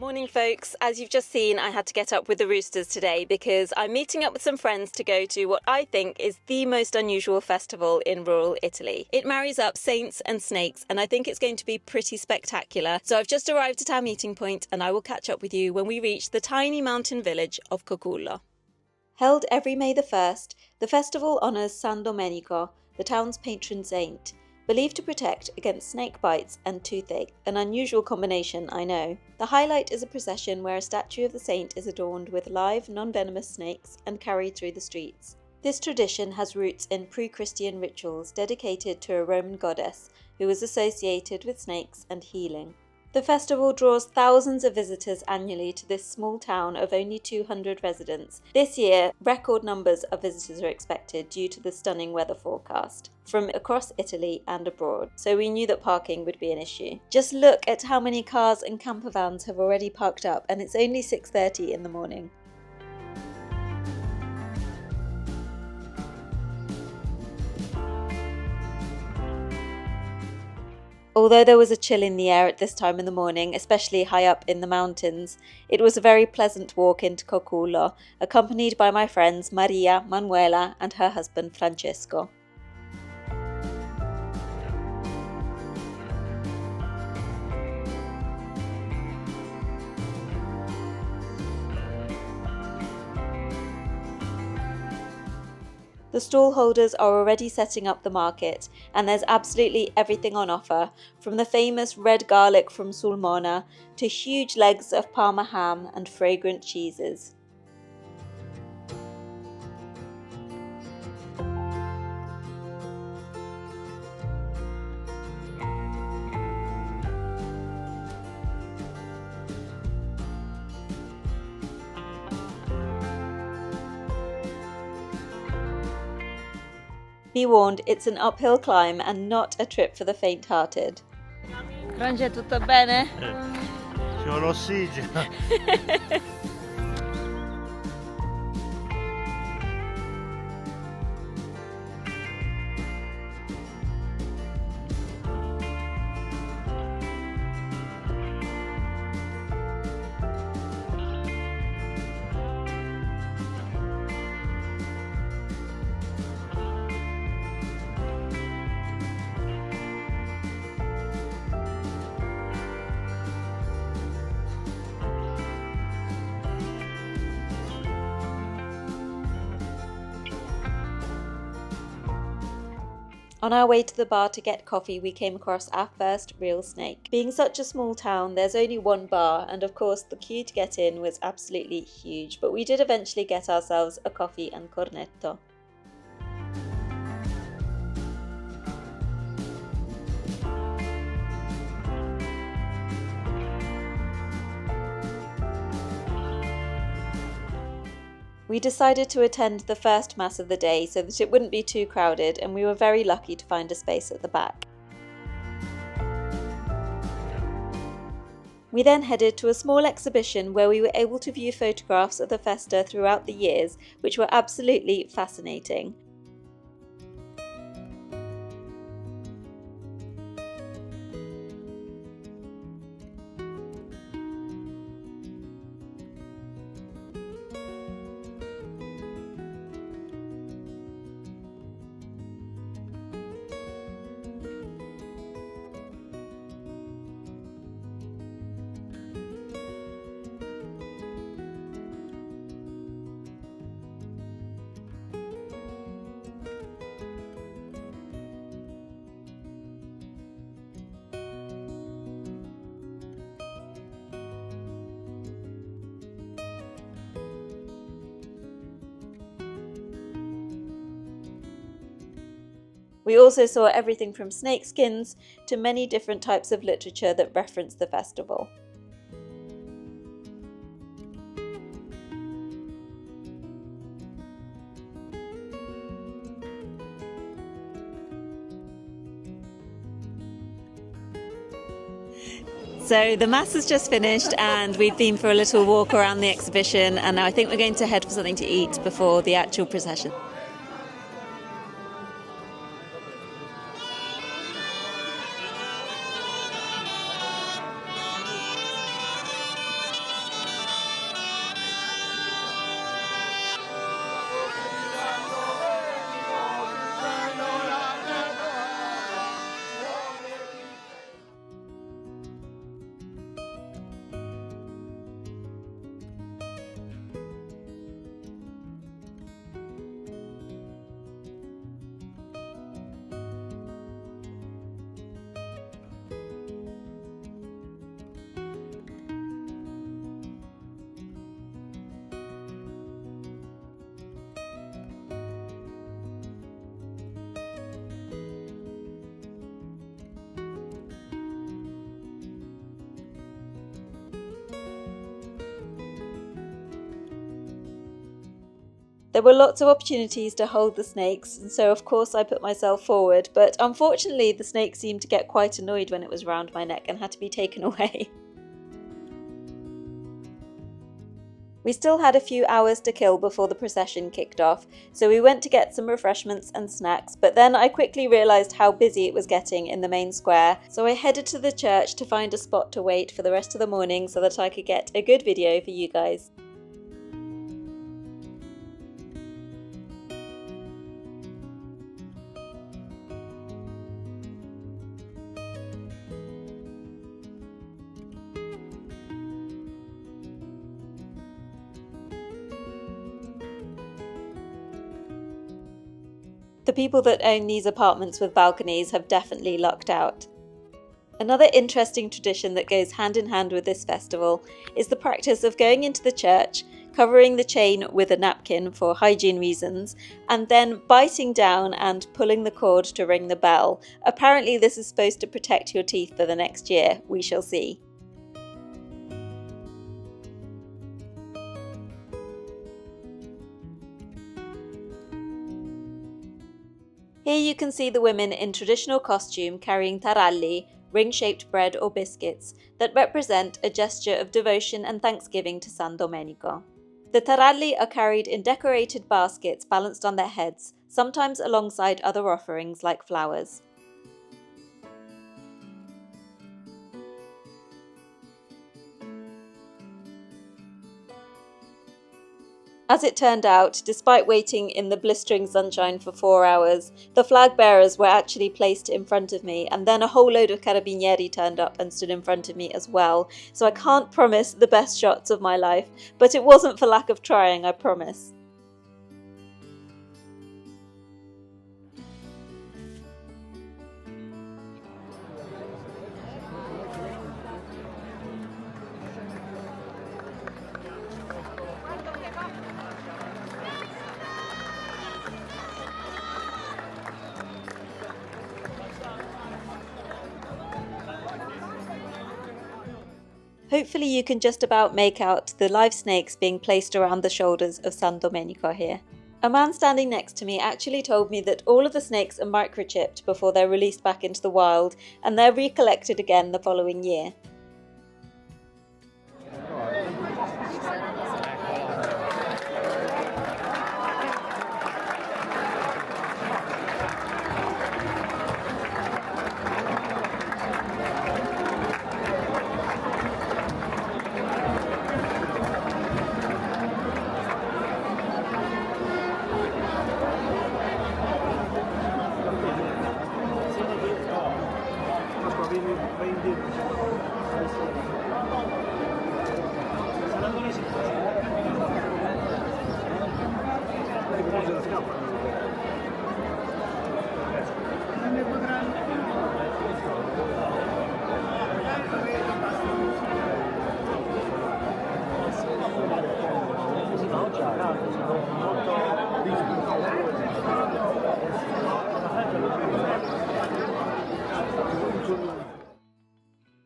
Morning folks, as you've just seen, I had to get up with the roosters today because I'm meeting up with some friends to go to what I think is the most unusual festival in rural Italy. It marries up saints and snakes and I think it's going to be pretty spectacular. So I've just arrived at our meeting point and I will catch up with you when we reach the tiny mountain village of Cocullo. Held every May the 1st, the festival honours Saint Domenico, the town's patron saint, believed to protect against snake bites and toothache, an unusual combination, I know. The highlight is a procession where a statue of the saint is adorned with live, non-venomous snakes and carried through the streets. This tradition has roots in pre-Christian rituals dedicated to a Roman goddess who was associated with snakes and healing. The festival draws thousands of visitors annually to this small town of only 200 residents. This year, record numbers of visitors are expected due to the stunning weather forecast from across Italy and abroad, so we knew that parking would be an issue. Just look at how many cars and camper vans have already parked up, and it's only 6:30 in the morning. Although there was a chill in the air at this time in the morning, especially high up in the mountains, it was a very pleasant walk into Cocullo, accompanied by my friends Maria, Manuela and her husband Francesco. The stall holders are already setting up the market, and there's absolutely everything on offer, from the famous red garlic from Sulmona to huge legs of Parma ham and fragrant cheeses. Be warned, it's an uphill climb and not a trip for the faint-hearted. Frange, tutto bene? C'ho l'ossigeno. On our way to the bar to get coffee, we came across our first real snake. Being such a small town, there's only one bar, and of course the queue to get in was absolutely huge, but we did eventually get ourselves a coffee and cornetto. We decided to attend the first Mass of the day so that it wouldn't be too crowded, and we were very lucky to find a space at the back. We then headed to a small exhibition where we were able to view photographs of the festa throughout the years, which were absolutely fascinating. We also saw everything from snake skins to many different types of literature that reference the festival. So the Mass has just finished and we've been for a little walk around the exhibition, and now I think we're going to head for something to eat before the actual procession. There were lots of opportunities to hold the snakes, and so of course I put myself forward, but unfortunately the snake seemed to get quite annoyed when it was round my neck and had to be taken away. We still had a few hours to kill before the procession kicked off, so we went to get some refreshments and snacks, but then I quickly realised how busy it was getting in the main square, so I headed to the church to find a spot to wait for the rest of the morning so that I could get a good video for you guys. The people that own these apartments with balconies have definitely lucked out. Another interesting tradition that goes hand in hand with this festival is the practice of going into the church, covering the chain with a napkin for hygiene reasons, and then biting down and pulling the cord to ring the bell. Apparently this is supposed to protect your teeth for the next year. We shall see. Here you can see the women in traditional costume carrying taralli, ring-shaped bread or biscuits, that represent a gesture of devotion and thanksgiving to Saint Domenico. The taralli are carried in decorated baskets balanced on their heads, sometimes alongside other offerings like flowers. As it turned out, despite waiting in the blistering sunshine for 4 hours, the flag bearers were actually placed in front of me, and then a whole load of carabinieri turned up and stood in front of me as well, so I can't promise the best shots of my life, but it wasn't for lack of trying, I promise. Hopefully you can just about make out the live snakes being placed around the shoulders of Saint Domenico here. A man standing next to me actually told me that all of the snakes are microchipped before they're released back into the wild, and they're recollected again the following year.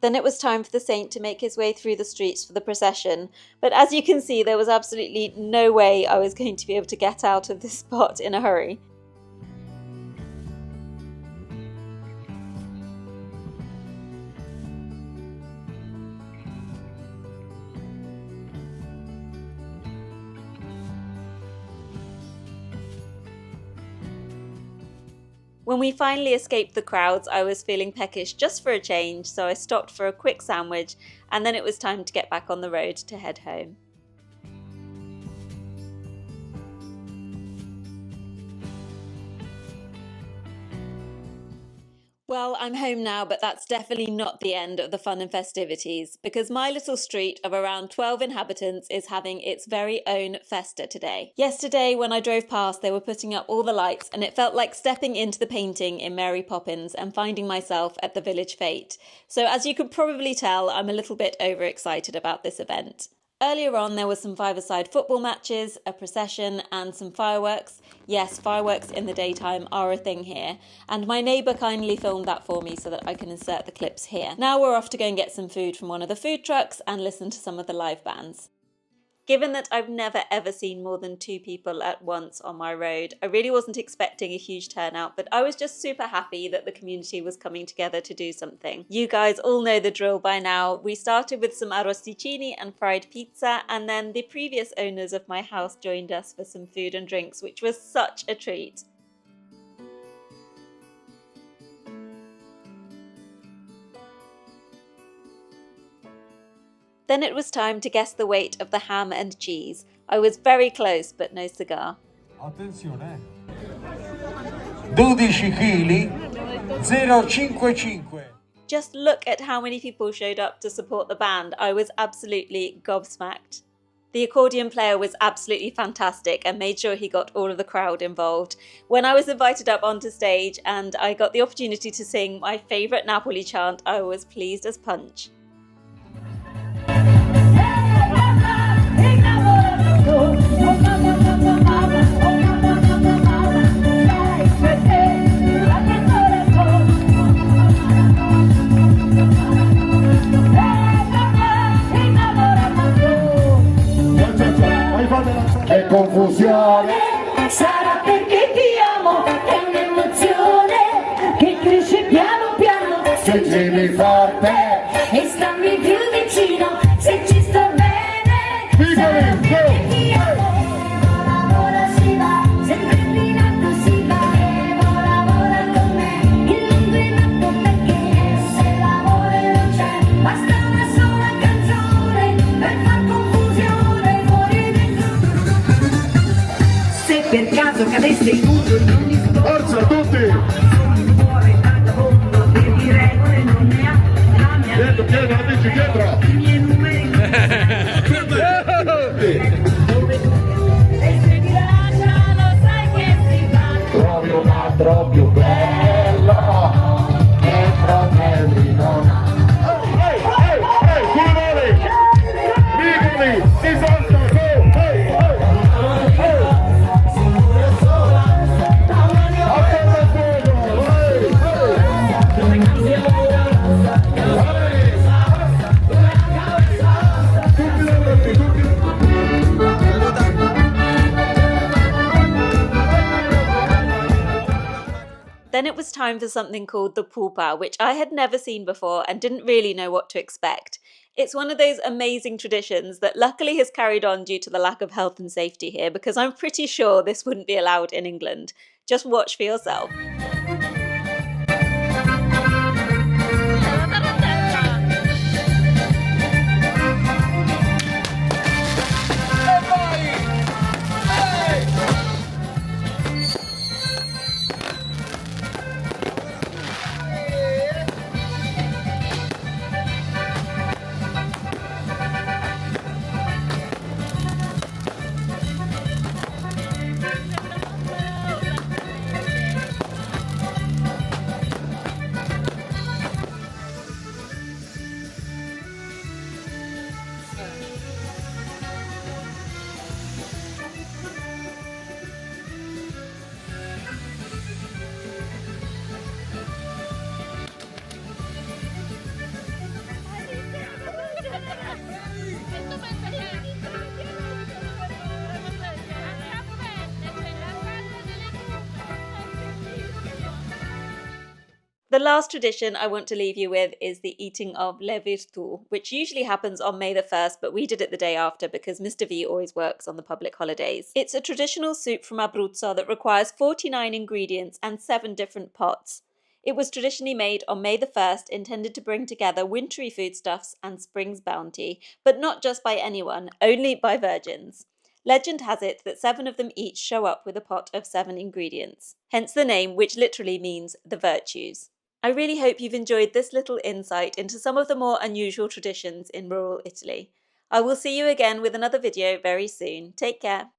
Then it was time for the saint to make his way through the streets for the procession, but as you can see there was absolutely no way I was going to be able to get out of this spot in a hurry. When we finally escaped the crowds, I was feeling peckish just for a change, so I stopped for a quick sandwich, and then it was time to get back on the road to head home. Well, I'm home now, but that's definitely not the end of the fun and festivities, because my little street of around 12 inhabitants is having its very own festa today. Yesterday, when I drove past, they were putting up all the lights, and it felt like stepping into the painting in Mary Poppins and finding myself at the village fete. So as you could probably tell, I'm a little bit overexcited about this event. Earlier on, there were some five-a-side football matches, a procession, and some fireworks. Yes, fireworks in the daytime are a thing here, and my neighbour kindly filmed that for me so that I can insert the clips here. Now we're off to go and get some food from one of the food trucks and listen to some of the live bands. Given that I've never ever seen more than 2 people at once on my road, I really wasn't expecting a huge turnout, but I was just super happy that the community was coming together to do something. You guys all know the drill by now. We started with some arrosticini and fried pizza, and then the previous owners of my house joined us for some food and drinks, which was such a treat. Then it was time to guess the weight of the ham and cheese. I was very close, but no cigar. Attenzione. 12 kg 055. Just look at how many people showed up to support the band. I was absolutely gobsmacked. The accordion player was absolutely fantastic and made sure he got all of the crowd involved. When I was invited up onto stage and I got the opportunity to sing my favourite Napoli chant, I was pleased as punch. Che confusione sarà perché ti amo, è un'emozione che cresce piano piano. Stringimi forte e stammi più vicino, se ci sto bene sarà perché ti amo. Vola vola si va, sempre in alto si va, e vola vola con me, il mondo è nato perché se l'amore non c'è, basta una sola canzone per far confusione fuori dentro. Se per caso cadesse il mondo non mi sto. Forza tutti! Fuori dal mondo di regole non ne ha. La mia Dietro, dietro, amici, dietro! i miei numeri. E se ti lascia lo sai che si va. Trovi un altro più bello che fratelli non ha. Ehi, Cunoli! Migoli! Risolto, su! Ehi! Then it was time for something called the pupa, which I had never seen before and didn't really know what to expect. It's one of those amazing traditions that luckily has carried on due to the lack of health and safety here, because I'm pretty sure this wouldn't be allowed in England. Just watch for yourself. The last tradition I want to leave you with is the eating of le virtù, which usually happens on May the 1st, but we did it the day after because Mr. V always works on the public holidays. It's a traditional soup from Abruzzo that requires 49 ingredients and 7 different pots. It was traditionally made on May the 1st, intended to bring together wintry foodstuffs and spring's bounty, but not just by anyone, only by virgins. Legend has it that 7 of them each show up with a pot of 7 ingredients, hence the name, which literally means the virtues. I really hope you've enjoyed this little insight into some of the more unusual traditions in rural Italy. I will see you again with another video very soon. Take care.